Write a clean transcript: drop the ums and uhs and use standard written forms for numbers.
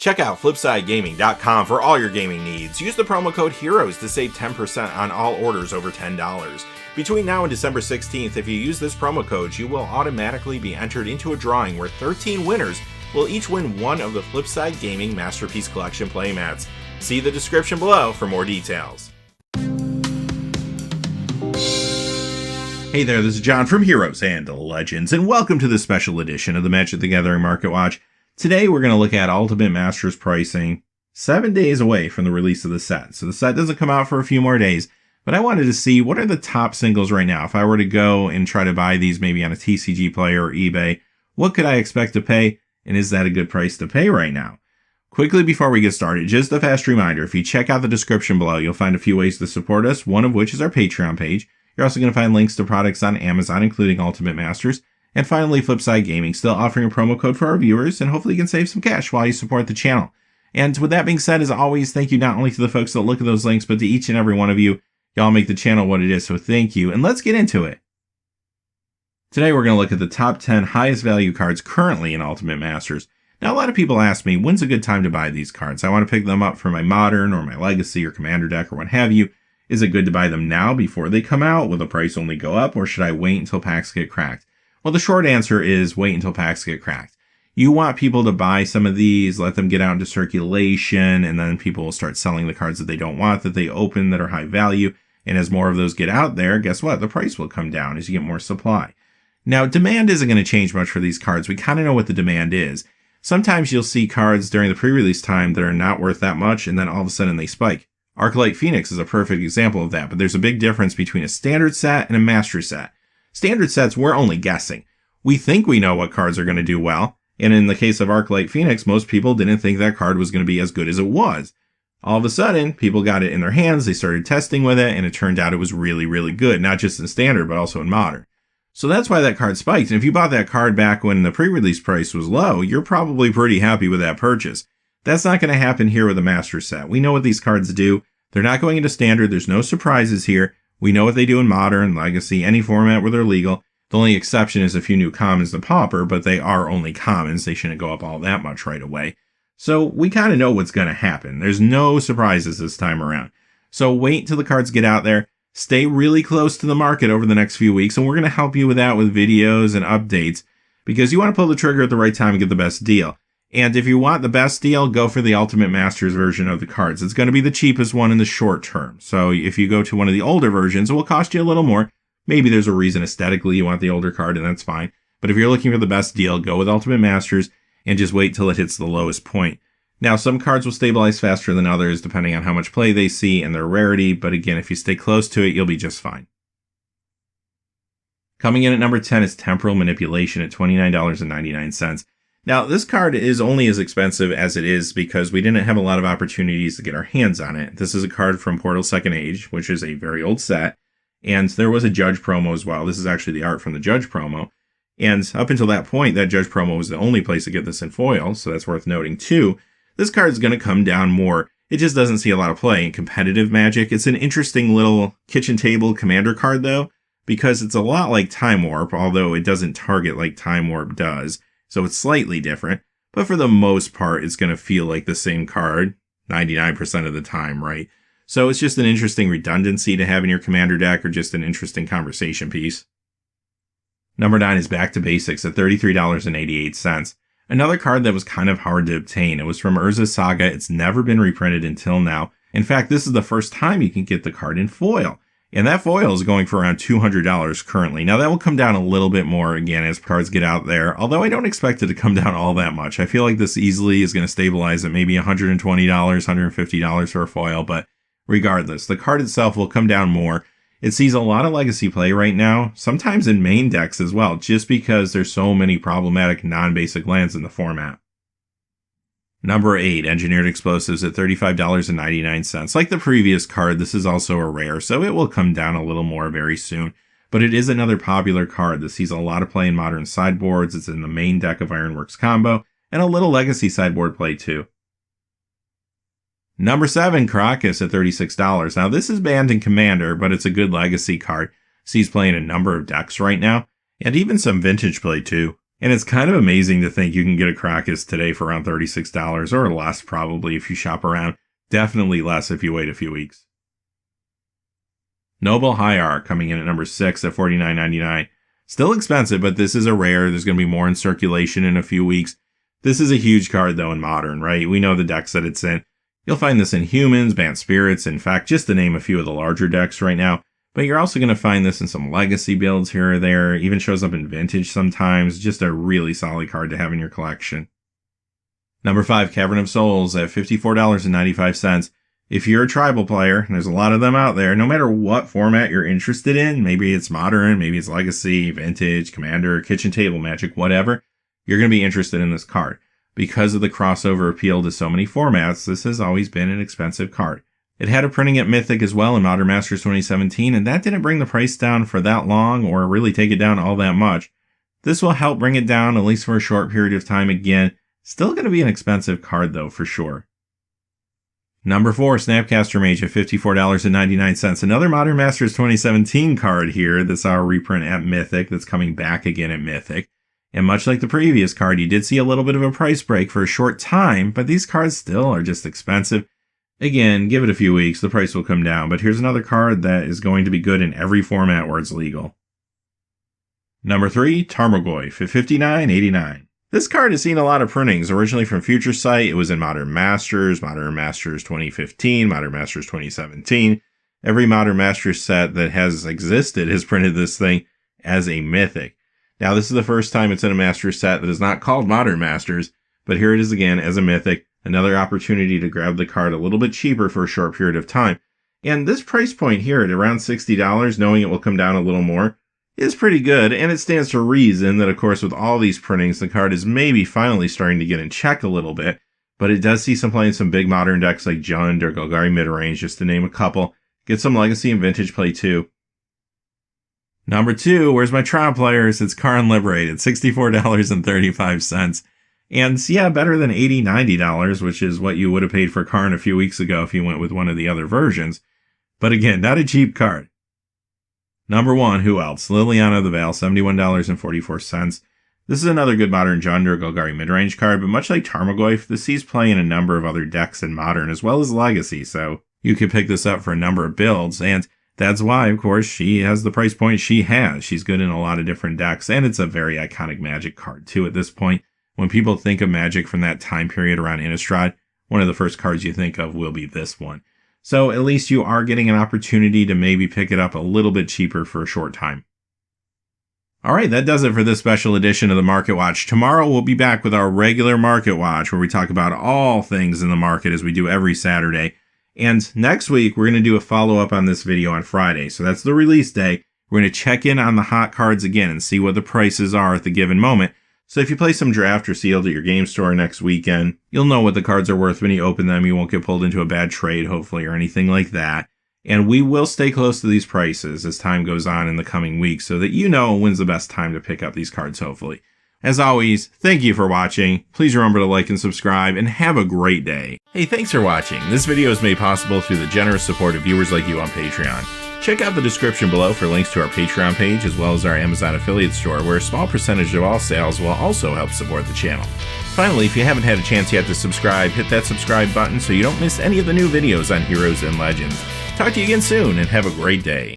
Check out FlipsideGaming.com for all your gaming needs. Use the promo code HEROES to save 10% on all orders over $10. Between now and December 16th, if you use this promo code, you will automatically be entered into a drawing where 13 winners will each win one of the Flipside Gaming Masterpiece Collection playmats. See the description below for more details. Hey there, this is John from Heroes and Legends, and welcome to this special edition of the Magic the Gathering Market Watch. Today we're going to look at Ultimate Masters pricing 7 days away from the release of the set. So the set doesn't come out for a few more days, but I wanted to see what are the top singles right now. If I were to go and try to buy these maybe on a TCG Player or eBay, what could I expect to pay, and is that a good price to pay right now? Quickly before we get started, just a fast reminder, if you check out the description below, you'll find a few ways to support us, one of which is our Patreon page. You're also going to find links to products on Amazon, including Ultimate Masters. And finally, Flipside Gaming, still offering a promo code for our viewers, and hopefully you can save some cash while you support the channel. And with that being said, as always, thank you not only to the folks that look at those links, but to each and every one of you. Y'all make the channel what it is, so thank you. And let's get into it. Today we're going to look at the top 10 highest value cards currently in Ultimate Masters. Now, a lot of people ask me, when's a good time to buy these cards? I want to pick them up for my Modern or my Legacy or Commander deck or what have you. Is it good to buy them now before they come out? Will the price only go up, or should I wait until packs get cracked? Well, the short answer is wait until packs get cracked. You want people to buy some of these, let them get out into circulation, and then people will start selling the cards that they don't want, that they open, that are high value. And as more of those get out there, guess what? The price will come down as you get more supply. Now, demand isn't going to change much for these cards. We kind of know what the demand is. Sometimes you'll see cards during the pre-release time that are not worth that much, and then all of a sudden they spike. Arclight Phoenix is a perfect example of that, but there's a big difference between a standard set and a master set. Standard sets, we're only guessing. We think we know what cards are going to do well, and in the case of Arclight Phoenix, most people didn't think that card was going to be as good as it was. All of a sudden, people got it in their hands, they started testing with it, and it turned out it was really, really good, not just in standard, but also in modern. So that's why that card spiked, and if you bought that card back when the pre-release price was low, you're probably pretty happy with that purchase. That's not going to happen here with a master set. We know what these cards do. They're not going into standard, there's no surprises here. We know what they do in Modern, Legacy, any format where they're legal. The only exception is a few new commons to Pauper, but they are only commons. They shouldn't go up all that much right away. So we kind of know what's going to happen. There's no surprises this time around. So wait till the cards get out there. Stay really close to the market over the next few weeks, and we're going to help you with that with videos and updates, because you want to pull the trigger at the right time and get the best deal. And if you want the best deal, go for the Ultimate Masters version of the cards. It's going to be the cheapest one in the short term. So if you go to one of the older versions, it will cost you a little more. Maybe there's a reason aesthetically you want the older card, and that's fine. But if you're looking for the best deal, go with Ultimate Masters and just wait till it hits the lowest point. Now, some cards will stabilize faster than others depending on how much play they see and their rarity. But again, if you stay close to it, you'll be just fine. Coming in at number 10 is Temporal Manipulation at $29.99. Now, this card is only as expensive as it is because we didn't have a lot of opportunities to get our hands on it. This is a card from Portal Second Age, which is a very old set, and there was a Judge promo as well. This is actually the art from the Judge promo, and up until that point, that Judge promo was the only place to get this in foil, so that's worth noting too. This card is going to come down more. It just doesn't see a lot of play in competitive Magic. It's an interesting little kitchen table commander card, though, because it's a lot like Time Warp, although it doesn't target like Time Warp does. So it's slightly different, but for the most part, it's going to feel like the same card 99% of the time, right? So it's just an interesting redundancy to have in your commander deck, or just an interesting conversation piece. Number 9 is Back to Basics at $33.88. Another card that was kind of hard to obtain. It was from Urza's Saga. It's never been reprinted until now. In fact, this is the first time you can get the card in foil. And that foil is going for around $200 currently. Now, that will come down a little bit more, again, as cards get out there, although I don't expect it to come down all that much. I feel like this easily is going to stabilize at maybe $120, $150 for a foil, but regardless, the card itself will come down more. It sees a lot of Legacy play right now, sometimes in main decks as well, just because there's so many problematic non-basic lands in the format. Number 8, Engineered Explosives at $35.99. Like the previous card, this is also a rare, so it will come down a little more very soon. But it is another popular card that sees a lot of play in modern sideboards. It's in the main deck of Ironworks combo, and a little Legacy sideboard play too. Number 7, Crocus at $36. Now this is banned in Commander, but it's a good Legacy card. Sees play in a number of decks right now, and even some Vintage play too. And it's kind of amazing to think you can get a Krakus today for around $36 or less probably if you shop around. Definitely less if you wait a few weeks. Noble Hierarch coming in at number 6 at $49.99. Still expensive, but this is a rare. There's going to be more in circulation in a few weeks. This is a huge card, though, in Modern, right? We know the decks that it's in. You'll find this in Humans, Banned Spirits, in fact, just to name a few of the larger decks right now. But you're also going to find this in some Legacy builds here or there. Even shows up in Vintage sometimes. Just a really solid card to have in your collection. Number 5, Cavern of Souls at $54.95. If you're a tribal player, and there's a lot of them out there, no matter what format you're interested in, maybe it's Modern, maybe it's Legacy, Vintage, Commander, Kitchen Table Magic, whatever, you're going to be interested in this card. Because of the crossover appeal to so many formats, this has always been an expensive card. It had a printing at Mythic as well in Modern Masters 2017, and that didn't bring the price down for that long or really take it down all that much. This will help bring it down, at least for a short period of time again. Still going to be an expensive card though, for sure. Number 4, Snapcaster Mage at $54.99. Another Modern Masters 2017 card here that's our reprint at Mythic that's coming back again at Mythic. And much like the previous card, you did see a little bit of a price break for a short time, but these cards still are just expensive. Again, give it a few weeks, the price will come down, but here's another card that is going to be good in every format where it's legal. Number 3, Tarmogoyf at $59.89. This card has seen a lot of printings, originally from Future Sight. It was in Modern Masters 2015, Modern Masters 2017. Every Modern Masters set that has existed has printed this thing as a Mythic. Now, this is the first time it's in a Masters set that is not called Modern Masters, but here it is again as a Mythic. Another opportunity to grab the card a little bit cheaper for a short period of time. And this price point here at around $60, knowing it will come down a little more, is pretty good. And it stands to reason that, of course, with all these printings, the card is maybe finally starting to get in check a little bit. But it does see some play in some big Modern decks like Jund or Golgari Midrange, just to name a couple. Get some Legacy and Vintage play too. Number 2, where's my trial players? It's Karn Liberated, $64.35. And yeah, better than $80, $90, which is what you would have paid for Karn a few weeks ago if you went with one of the other versions. But again, not a cheap card. Number 1, who else? Liliana of the Veil, $71.44. This is another good Modern Jund or Golgari Midrange card, but much like Tarmogoyf, this sees play in a number of other decks in Modern as well as Legacy, so you could pick this up for a number of builds, and that's why, of course, she has the price point she has. She's good in a lot of different decks, and it's a very iconic Magic card, too, at this point. When people think of Magic from that time period around Innistrad, one of the first cards you think of will be this one. So at least you are getting an opportunity to maybe pick it up a little bit cheaper for a short time. Alright, that does it for this special edition of the Market Watch. Tomorrow we'll be back with our regular Market Watch, where we talk about all things in the market as we do every Saturday. And next week, we're going to do a follow-up on this video on Friday. So that's the release day. We're going to check in on the hot cards again and see what the prices are at the given moment. So if you play some draft or sealed at your game store next weekend, you'll know what the cards are worth when you open them. You won't get pulled into a bad trade, hopefully, or anything like that. And we will stay close to these prices as time goes on in the coming weeks so that you know when's the best time to pick up these cards, hopefully. As always, thank you for watching. Please remember to like and subscribe, and have a great day. Hey, thanks for watching. This video is made possible through the generous support of viewers like you on Patreon. Check out the description below for links to our Patreon page as well as our Amazon affiliate store, where a small percentage of all sales will also help support the channel. Finally, if you haven't had a chance yet to subscribe, hit that subscribe button so you don't miss any of the new videos on Heroes and Legends. Talk to you again soon, and have a great day.